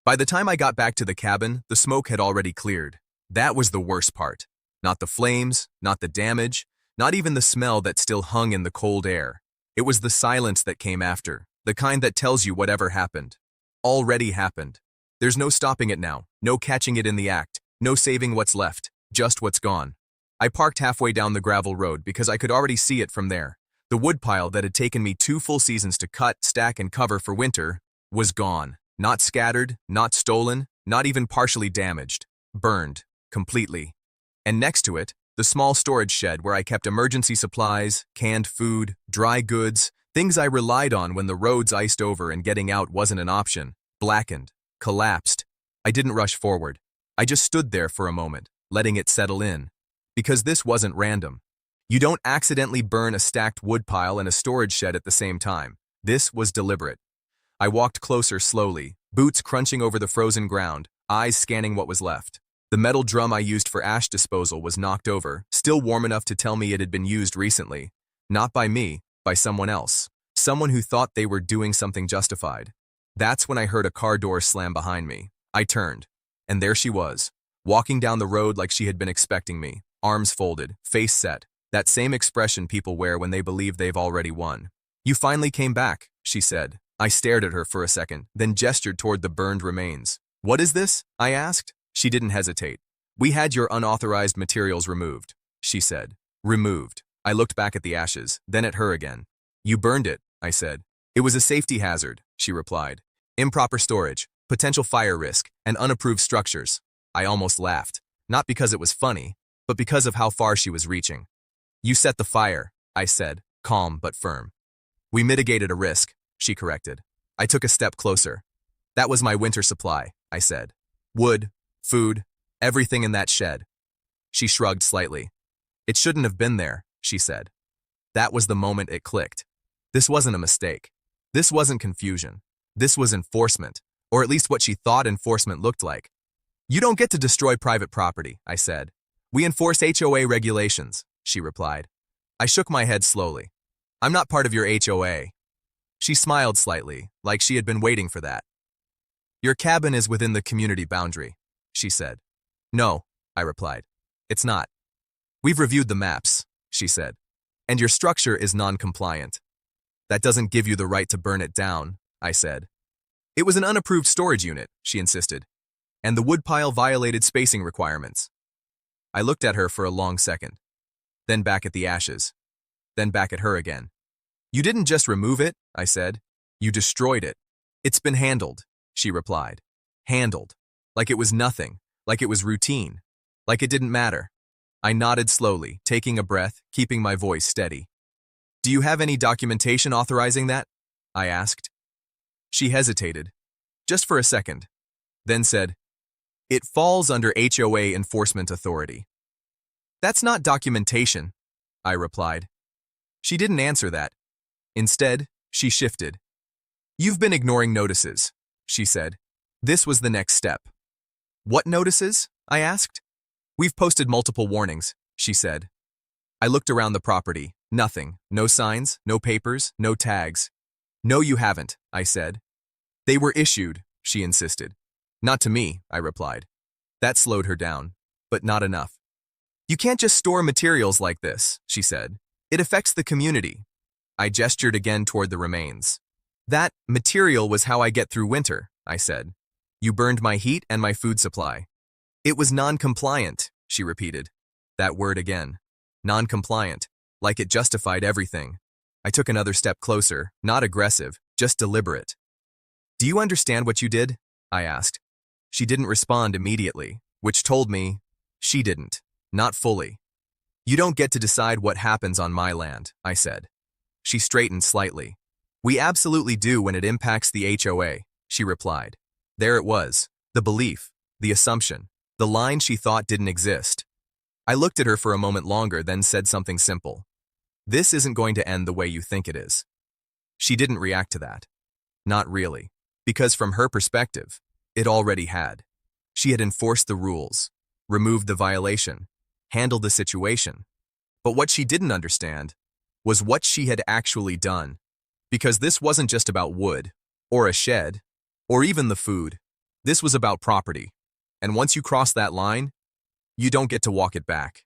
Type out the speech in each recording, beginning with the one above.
By the time I got back to the cabin, the smoke had already cleared. That was the worst part. Not the flames, not the damage, not even the smell that still hung in the cold air. It was the silence that came after, the kind that tells you whatever happened. Already happened. There's no stopping it now, no catching it in the act, no saving what's left, just what's gone. I parked halfway down the gravel road because I could already see it from there. The woodpile that had taken me 2 full seasons to cut, stack, and cover for winter was gone. Not scattered, not stolen, not even partially damaged. Burned. Completely. And next to it, the small storage shed where I kept emergency supplies, canned food, dry goods, things I relied on when the roads iced over and getting out wasn't an option, blackened, collapsed. I didn't rush forward. I just stood there for a moment, letting it settle in. Because this wasn't random. You don't accidentally burn a stacked woodpile and a storage shed at the same time. This was deliberate. I walked closer slowly, boots crunching over the frozen ground, eyes scanning what was left. The metal drum I used for ash disposal was knocked over, still warm enough to tell me it had been used recently. Not by me, by someone else. Someone who thought they were doing something justified. That's when I heard a car door slam behind me. I turned, and there she was, walking down the road like she had been expecting me, arms folded, face set, that same expression people wear when they believe they've already won. "You finally came back," she said. I stared at her for a second, then gestured toward the burned remains. "What is this?" I asked. She didn't hesitate. "We had your unauthorized materials removed," she said. "Removed." I looked back at the ashes, then at her again. "You burned it," I said. "It was a safety hazard," she replied. "Improper storage, potential fire risk, and unapproved structures." I almost laughed, not because it was funny, but because of how far she was reaching. "You set the fire," I said, calm but firm. "We mitigated a risk," she corrected. I took a step closer. "That was my winter supply," I said. "Wood, food, everything in that shed." She shrugged slightly. "It shouldn't have been there," she said. That was the moment it clicked. This wasn't a mistake. This wasn't confusion. This was enforcement, or at least what she thought enforcement looked like. "You don't get to destroy private property," I said. "We enforce HOA regulations," she replied. I shook my head slowly. "I'm not part of your HOA." She smiled slightly, like she had been waiting for that. "Your cabin is within the community boundary," she said. "No," I replied. "It's not." "We've reviewed the maps," she said. "And your structure is non-compliant." "That doesn't give you the right to burn it down," I said. "It was an unapproved storage unit," she insisted. "And the woodpile violated spacing requirements." I looked at her for a long second. Then back at the ashes. Then back at her again. "You didn't just remove it," I said. "You destroyed it." "It's been handled," she replied. Handled. Like it was nothing. Like it was routine. Like it didn't matter. I nodded slowly, taking a breath, keeping my voice steady. "Do you have any documentation authorizing that?" I asked. She hesitated, just for a second, then said, "It falls under HOA enforcement authority." "That's not documentation," I replied. She didn't answer that. Instead, she shifted. "You've been ignoring notices," she said. This was the next step. "What notices?" I asked. "We've posted multiple warnings," she said. I looked around the property. Nothing. No signs, no papers, no tags. "No, you haven't," I said. "They were issued," she insisted. "Not to me," I replied. That slowed her down, but not enough. "You can't just store materials like this," she said. "It affects the community." I gestured again toward the remains. "That material was how I get through winter," I said. "You burned my heat and my food supply." "It was non-compliant," she repeated. That word again. Non-compliant. Like it justified everything. I took another step closer, not aggressive, just deliberate. "Do you understand what you did?" I asked. She didn't respond immediately, which told me she didn't. Not fully. "You don't get to decide what happens on my land," I said. She straightened slightly. "We absolutely do when it impacts the HOA," she replied. There it was, the belief, the assumption, the line she thought didn't exist. I looked at her for a moment longer, then said something simple. "This isn't going to end the way you think it is." She didn't react to that. Not really. Because from her perspective, it already had. She had enforced the rules, removed the violation, handled the situation. But what she didn't understand was what she had actually done. Because this wasn't just about wood, or a shed, or even the food. This was about property. And once you cross that line, you don't get to walk it back.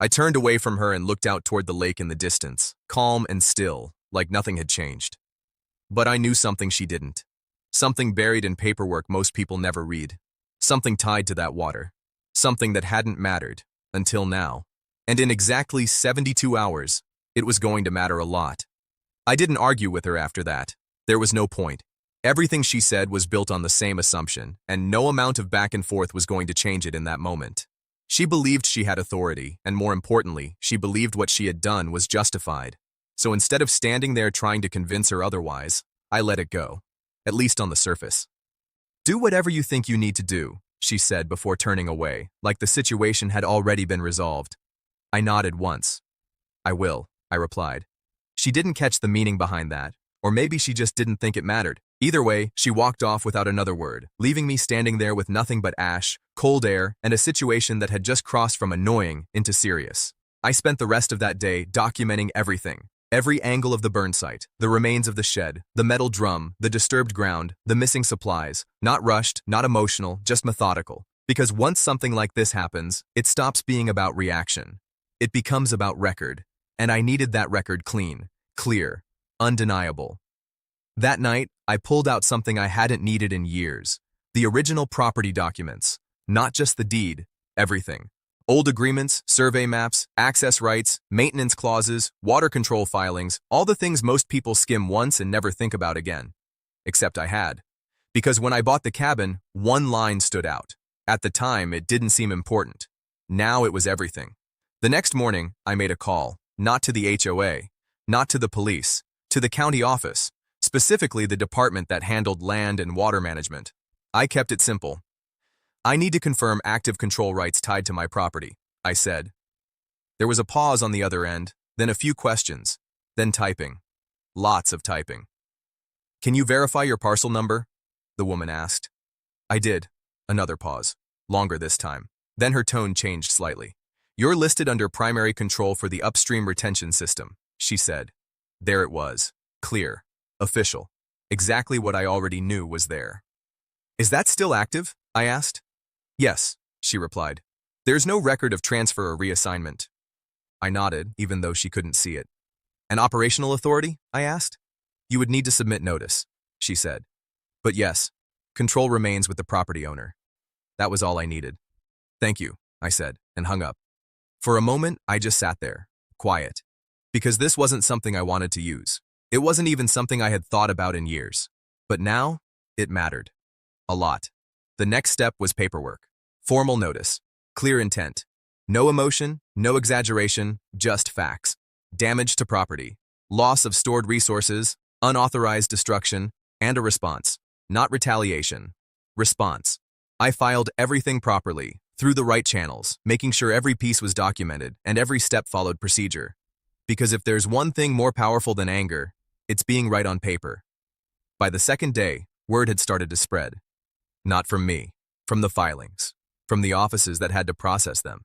I turned away from her and looked out toward the lake in the distance, calm and still, like nothing had changed. But I knew something she didn't. Something buried in paperwork most people never read. Something tied to that water. Something that hadn't mattered, until now. And in exactly 72 hours, it was going to matter a lot. I didn't argue with her after that. There was no point. Everything she said was built on the same assumption, and no amount of back and forth was going to change it in that moment. She believed she had authority, and more importantly, she believed what she had done was justified. So instead of standing there trying to convince her otherwise, I let it go, at least on the surface. "Do whatever you think you need to do," she said before turning away, like the situation had already been resolved. I nodded once. "I will," I replied. She didn't catch the meaning behind that, or maybe she just didn't think it mattered. Either way, she walked off without another word, leaving me standing there with nothing but ash, cold air, and a situation that had just crossed from annoying into serious. I spent the rest of that day documenting everything. Every angle of the burn site, the remains of the shed, the metal drum, the disturbed ground, the missing supplies. Not rushed, not emotional, just methodical. Because once something like this happens, it stops being about reaction. It becomes about record. And I needed that record clean, clear, undeniable. That night, I pulled out something I hadn't needed in years. The original property documents. Not just the deed, everything. Old agreements, survey maps, access rights, maintenance clauses, water control filings, all the things most people skim once and never think about again. Except I had. Because when I bought the cabin, one line stood out. At the time, it didn't seem important. Now it was everything. The next morning, I made a call. Not to the HOA, not to the police, to the county office, specifically the department that handled land and water management. I kept it simple. "I need to confirm active control rights tied to my property," I said. There was a pause on the other end, then a few questions, then typing. Lots of typing. "Can you verify your parcel number?" the woman asked. I did. Another pause. Longer this time. Then her tone changed slightly. "You're listed under primary control for the upstream retention system," she said. There it was. Clear. Official. Exactly what I already knew was there. "Is that still active?" I asked. "Yes," she replied. "There's no record of transfer or reassignment." I nodded, even though she couldn't see it. "An operational authority?" I asked. "You would need to submit notice," she said. "But yes, control remains with the property owner." That was all I needed. "Thank you," I said, and hung up. For a moment, I just sat there, quiet. Because this wasn't something I wanted to use. It wasn't even something I had thought about in years. But now, it mattered. A lot. The next step was paperwork. Formal notice. Clear intent. No emotion, no exaggeration, just facts. Damage to property. Loss of stored resources, unauthorized destruction, and a response. Not retaliation. Response. I filed everything properly, through the right channels, making sure every piece was documented and every step followed procedure. Because if there's one thing more powerful than anger, it's being right on paper. By the second day, word had started to spread. Not from me, from the filings, from the offices that had to process them,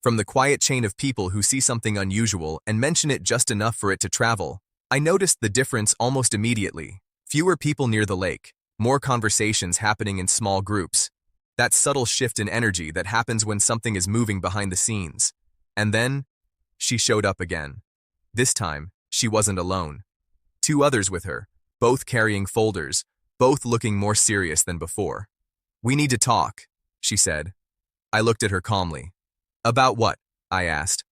from the quiet chain of people who see something unusual and mention it just enough for it to travel. I noticed the difference almost immediately. Fewer people near the lake, more conversations happening in small groups. That subtle shift in energy that happens when something is moving behind the scenes. And then, she showed up again. This time, she wasn't alone. 2 others with her, both carrying folders, both looking more serious than before. "We need to talk," she said. I looked at her calmly. "About what?" I asked.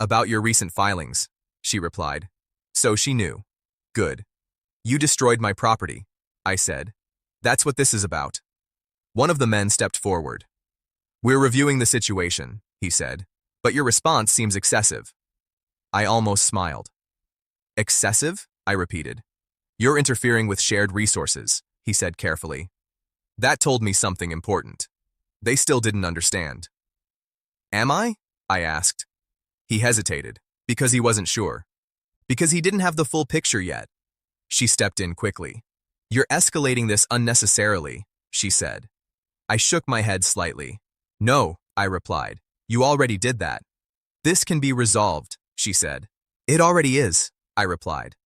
"About your recent filings," she replied. So she knew. "Good. You destroyed my property," I said. "That's what this is about." One of the men stepped forward. "We're reviewing the situation," he said, "but your response seems excessive." I almost smiled. "Excessive?" I repeated. "You're interfering with shared resources," he said carefully. That told me something important. They still didn't understand. "Am I?" I asked. He hesitated, because he wasn't sure. Because he didn't have the full picture yet. She stepped in quickly. "You're escalating this unnecessarily," she said. I shook my head slightly. "No," I replied. "You already did that." "This can be resolved," she said. "It already is," I replied.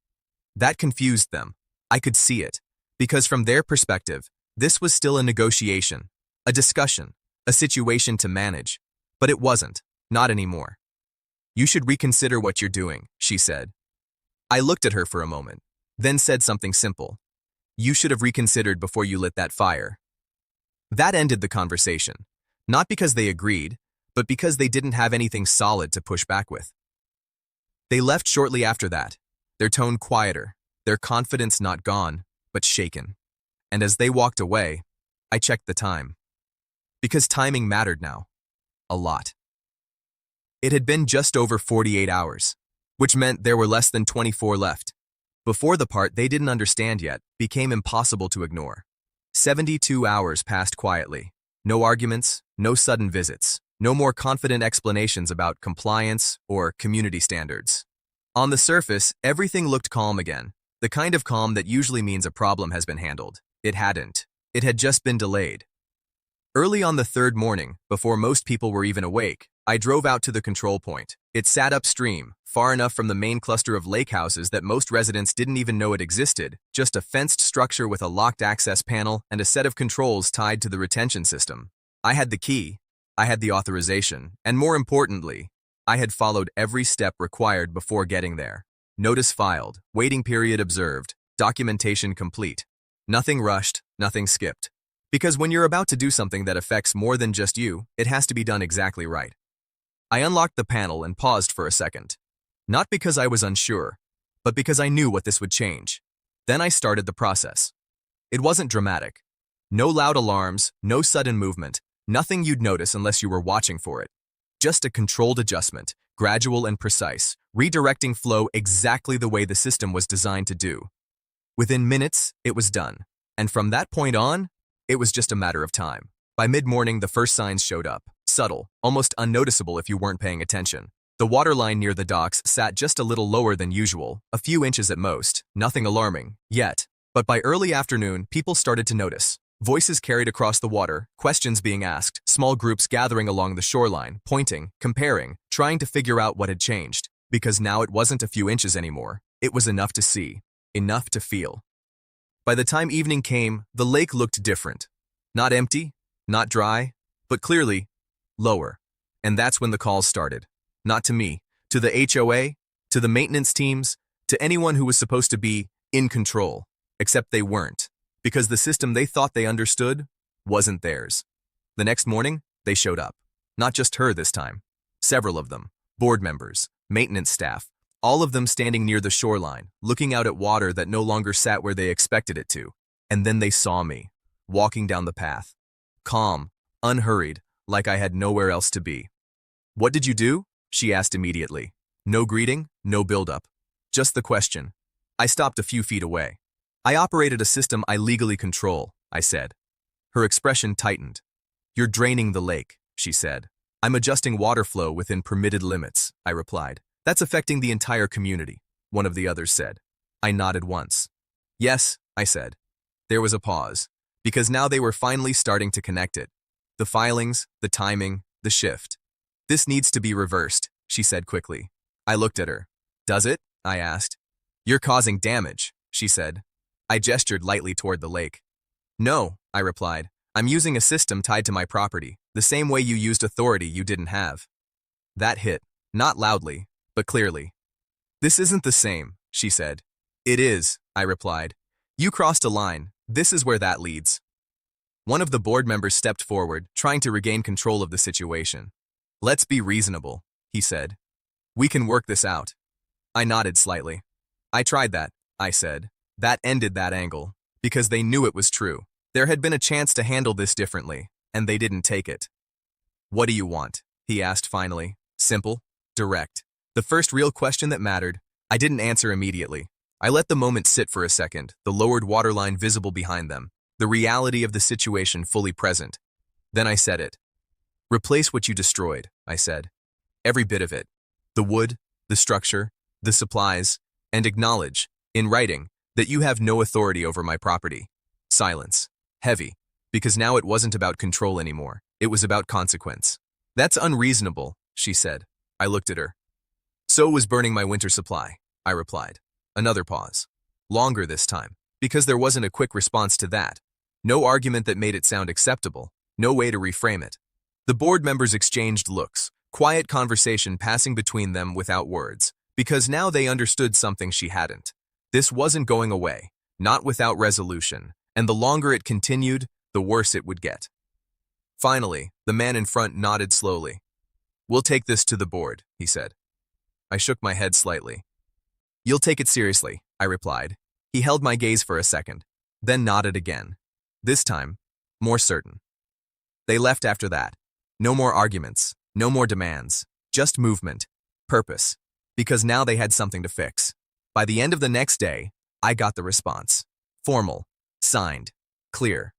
That confused them. I could see it. Because from their perspective, This was still a negotiation, a discussion, a situation to manage. But it wasn't, not anymore. You should reconsider what you're doing, she said. I looked at her for a moment, then said something simple. You should have reconsidered before you lit that fire. That ended the conversation, not because they agreed, but because they didn't have anything solid to push back with. They left shortly after that, their tone quieter, their confidence not gone, but shaken. And as they walked away, I checked the time. Because timing mattered now. A lot. It had been just over 48 hours, which meant there were less than 24 left. Before the part they didn't understand yet became impossible to ignore. 72 hours passed quietly. No arguments, no sudden visits, no more confident explanations about compliance or community standards. On the surface, everything looked calm again, the kind of calm that usually means a problem has been handled. It hadn't. It had just been delayed. Early on the third morning, before most people were even awake, I drove out to the control point. It sat upstream, far enough from the main cluster of lake houses that most residents didn't even know it existed, just a fenced structure with a locked access panel and a set of controls tied to the retention system. I had the key, I had the authorization, and more importantly, I had followed every step required before getting there. Notice filed, waiting period observed, documentation complete. Nothing rushed, nothing skipped. Because when you're about to do something that affects more than just you, it has to be done exactly right. I unlocked the panel and paused for a second. Not because I was unsure, but because I knew what this would change. Then I started the process. It wasn't dramatic. No loud alarms, no sudden movement, nothing you'd notice unless you were watching for it. Just a controlled adjustment, gradual and precise, redirecting flow exactly the way the system was designed to do. Within minutes, it was done. And from that point on, it was just a matter of time. By mid-morning, the first signs showed up, subtle, almost unnoticeable if you weren't paying attention. The waterline near the docks sat just a little lower than usual, a few inches at most, nothing alarming, yet. But by early afternoon, people started to notice. Voices carried across the water, questions being asked, small groups gathering along the shoreline, pointing, comparing, trying to figure out what had changed. Because now it wasn't a few inches anymore. It was enough to see, enough to feel. By the time evening came, the lake looked different. Not empty, not dry, but clearly lower. And that's when the calls started. Not to me, to the HOA, to the maintenance teams, to anyone who was supposed to be in control, except they weren't, because the system they thought they understood wasn't theirs. The next morning, they showed up. Not just her this time. Several of them, board members, maintenance staff, all of them standing near the shoreline, looking out at water that no longer sat where they expected it to. And then they saw me, walking down the path. Calm, unhurried, like I had nowhere else to be. What did you do? She asked immediately. No greeting, no build-up. Just the question. I stopped a few feet away. I operated a system I legally control, I said. Her expression tightened. You're draining the lake, she said. I'm adjusting water flow within permitted limits, I replied. That's affecting the entire community, one of the others said. I nodded once. Yes, I said. There was a pause, because now they were finally starting to connect it. The filings, the timing, the shift. This needs to be reversed, she said quickly. I looked at her. Does it? I asked. You're causing damage, she said. I gestured lightly toward the lake. No, I replied. I'm using a system tied to my property, the same way you used authority you didn't have. That hit, not loudly, but clearly. This isn't the same, she said. It is, I replied. You crossed a line. This is where that leads. One of the board members stepped forward, trying to regain control of the situation. Let's be reasonable, he said. We can work this out. I nodded slightly. I tried that, I said. That ended that angle, because they knew it was true. There had been a chance to handle this differently, and they didn't take it. What do you want? He asked finally. Simple, direct. The first real question that mattered. I didn't answer immediately. I let the moment sit for a second, the lowered waterline visible behind them, the reality of the situation fully present. Then I said it. Replace what you destroyed, I said. Every bit of it. The wood, the structure, the supplies, and acknowledge, in writing, that you have no authority over my property. Silence. Heavy. Because now it wasn't about control anymore. It was about consequence. That's unreasonable, she said. I looked at her. So was burning my winter supply, I replied. Another pause. Longer this time, because there wasn't a quick response to that. No argument that made it sound acceptable. No way to reframe it. The board members exchanged looks, quiet conversation passing between them without words, because now they understood something she hadn't. This wasn't going away, not without resolution, and the longer it continued, the worse it would get. Finally, the man in front nodded slowly. "We'll take this to the board," he said. I shook my head slightly. "You'll take it seriously," I replied. He held my gaze for a second, then nodded again. This time, more certain. They left after that. No more arguments, no more demands, just movement, purpose, because now they had something to fix. By the end of the next day, I got the response. Formal, signed, clear.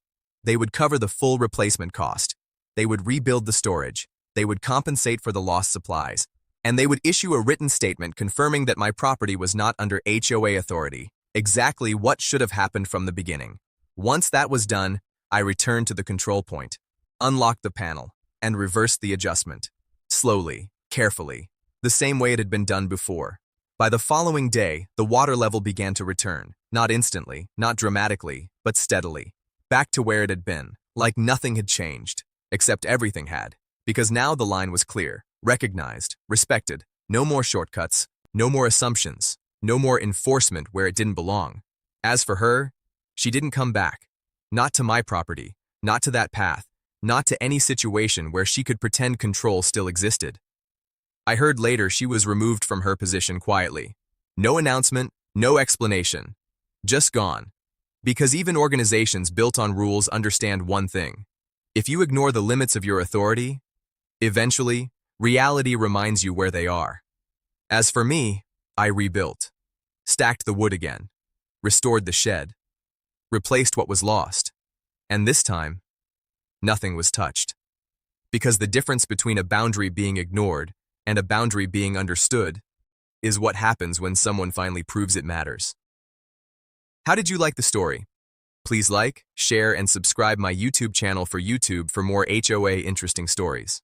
They would cover the full replacement cost. They would rebuild the storage. They would compensate for the lost supplies. And they would issue a written statement confirming that my property was not under HOA authority, exactly what should have happened from the beginning. Once that was done, I returned to the control point, unlocked the panel, and reversed the adjustment. Slowly, carefully, the same way it had been done before. By the following day, the water level began to return, not instantly, not dramatically, but steadily. Back to where it had been, like nothing had changed, except everything had, because now the line was clear, recognized, respected. No more shortcuts, no more assumptions, no more enforcement where it didn't belong. As for her, she didn't come back. Not to my property, not to that path, not to any situation where she could pretend control still existed. I heard later she was removed from her position quietly. No announcement, no explanation. Just gone. Because even organizations built on rules understand one thing. If you ignore the limits of your authority, eventually, reality reminds you where they are. As for me, I rebuilt. Stacked the wood again. Restored the shed. Replaced what was lost. And this time, nothing was touched. Because the difference between a boundary being ignored and a boundary being understood is what happens when someone finally proves it matters. How did you like the story? Please like, share, and subscribe my YouTube channel for more HOA interesting stories.